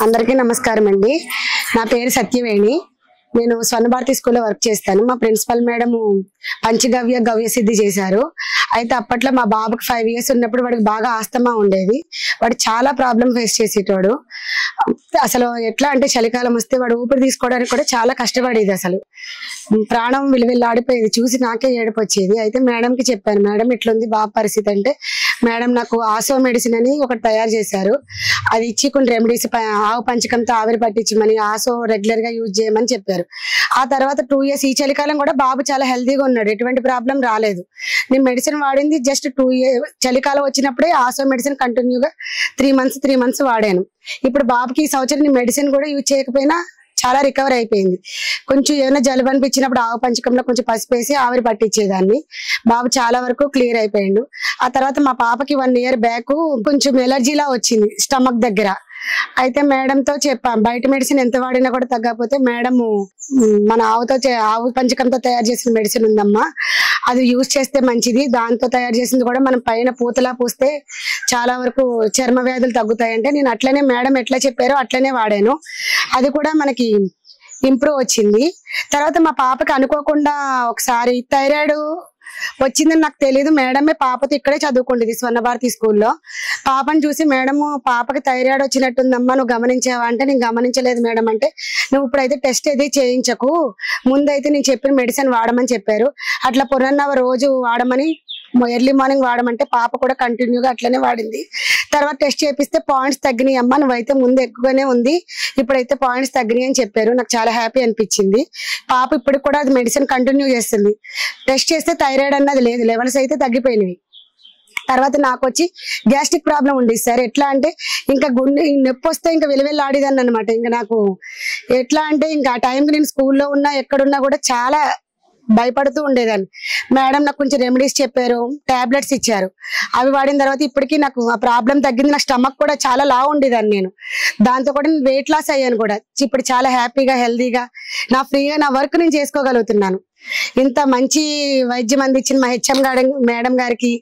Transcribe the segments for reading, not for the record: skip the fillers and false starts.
అందరికీ నమస్కారం అండి. నా పేరు సత్యవేణి. నేను స్వర్ణభారతి స్కూల్లో వర్క్ చేస్తాను. మా ప్రిన్సిపల్ మేడం గవ్య సిద్ధి చేశారు. అయితే అప్పట్లో మా బాబుకి 5 years ఉన్నప్పుడు వాడికి బాగా ఆస్తమా ఉండేది. వాడు చాలా ప్రాబ్లం ఫేస్ చేసేటోడు. అసలు ఎట్లా అంటే చలికాలం వస్తే వాడు ఊపిరి తీసుకోవడానికి కూడా చాలా కష్టపడేది. అసలు ప్రాణం విలువిల్లాడిపోయేది. చూసి నాకే ఏడుపు వచ్చేది. అయితే మేడంకి చెప్పాను, మేడం ఇట్లుంది బాబు పరిస్థితి అంటే మేడం నాకు ఆసో మెడిసిన్ అని ఒకటి తయారు చేశారు. అది ఇచ్చి కొన్ని రెమెడీస్ ఆవు పంచకంతో ఆవిరి పట్టించమని, ఆసో రెగ్యులర్ గా యూజ్ చేయమని చెప్పారు. ఆ తర్వాత 2 years ఈ చలికాలం కూడా బాబు చాలా హెల్తీగా ఉన్నాడు. ఎటువంటి ప్రాబ్లం రాలేదు. నేను మెడిసిన్ వాడింది జస్ట్ 2 years చలికాలం వచ్చినప్పుడే ఆసో మెడిసిన్ కంటిన్యూగా 3 months వాడాను. ఇప్పుడు బాబుకి ఈ సంవత్సరం మెడిసిన్ కూడా యూజ్ చేయకపోయినా చాలా రికవర్ అయిపోయింది. కొంచెం ఏమైనా జలుబు అనిపించినప్పుడు ఆవు పంచకంలో కొంచెం పసిపేసి ఆవిరి పట్టించేదాన్ని. బాబు చాలా వరకు క్లియర్ అయిపోయిండు. ఆ తర్వాత మా పాపకి 1 year బ్యాక్ కొంచెం ఎలర్జీలా వచ్చింది స్టమక్ దగ్గర. అయితే మేడంతో చెప్పాం, బయట మెడిసిన్ ఎంత వాడినా కూడా తగ్గకపోతే మేడం మన ఆవు పంచకంతో తయారు చేసిన మెడిసిన్ ఉందమ్మా, అది యూజ్ చేస్తే మంచిది. దాంతో తయారు చేసింది కూడా మనం పైన పూతలా పూస్తే చాలా వరకు చర్మ వ్యాధులు తగ్గుతాయంటే నేను అట్లనే మేడం ఎట్లా చెప్పారో అట్లనే వాడాను. అది కూడా మనకి ఇంప్రూవ్ వచ్చింది. తర్వాత మా పాపకి అనుకోకుండా ఒకసారి థైరాయిడ్ వచ్చిందని నాకు తెలియదు. మేడమే పాపతో ఇక్కడే చదువుకుంటుంది స్వర్ణభారతి స్కూల్లో. పాపని చూసి మేడం పాపకి థైరాయిడ్ వచ్చినట్టుందమ్మా నువ్వు గమనించావా అంటే నేను గమనించలేదు మేడం అంటే, నువ్వు ఇప్పుడైతే టెస్ట్ ఏది చేయించకు, ముందైతే నేను చెప్పిన మెడిసిన్ వాడమని చెప్పారు. అట్లా పునర్నవ రోజు వాడమని, ఎర్లీ మార్నింగ్ వాడమంటే పాప కూడా కంటిన్యూగా అట్లనే వాడింది. తర్వాత టెస్ట్ చేపిస్తే పాయింట్స్ తగ్గినాయి అమ్మా, నువ్వైతే ముందు ఎక్కువగానే ఉంది, ఇప్పుడైతే పాయింట్స్ తగ్గినాయి అని చెప్పారు. నాకు చాలా హ్యాపీ అనిపించింది. పాప ఇప్పుడు కూడా అది మెడిసిన్ కంటిన్యూ చేస్తుంది. టెస్ట్ చేస్తే థైరాయిడ్ అన్నది లేదు, లెవెల్స్ అయితే తగ్గిపోయినవి. తర్వాత నాకు వచ్చి గ్యాస్ట్రిక్ ప్రాబ్లం ఉండేది సార్. ఎట్లా అంటే ఇంకా గుండె నొప్పి వస్తే ఇంకా వెలువెల్లాడేదాన్ని అనమాట. ఇంకా నాకు ఎట్లా అంటే ఇంకా ఆ టైంకి నేను స్కూల్లో ఉన్నా ఎక్కడున్నా కూడా చాలా భయపడుతూ ఉండేదాన్ని. మేడం నాకు కొంచెం రెమెడీస్ చెప్పారు, టాబ్లెట్స్ ఇచ్చారు. అవి వాడిన తర్వాత ఇప్పటికీ నాకు ఆ ప్రాబ్లం తగ్గింది. నా స్టమక్ కూడా చాలా లావు ఉండేదాన్ని నేను. దాంతో కూడా నేను వెయిట్ లాస్ అయ్యాను కూడా. ఇప్పుడు చాలా హ్యాపీగా హెల్దీగా ఫ్రీగా నా వర్క్ నేను చేసుకోగలుగుతున్నాను. ఇంత మంచి వైద్యం అందించిన మా హెచ్ఎం మేడం గారికి,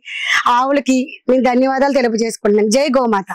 ఆవులకి నేను ధన్యవాదాలు తెలుపు చేసుకుంటున్నాను. జై గోమాత.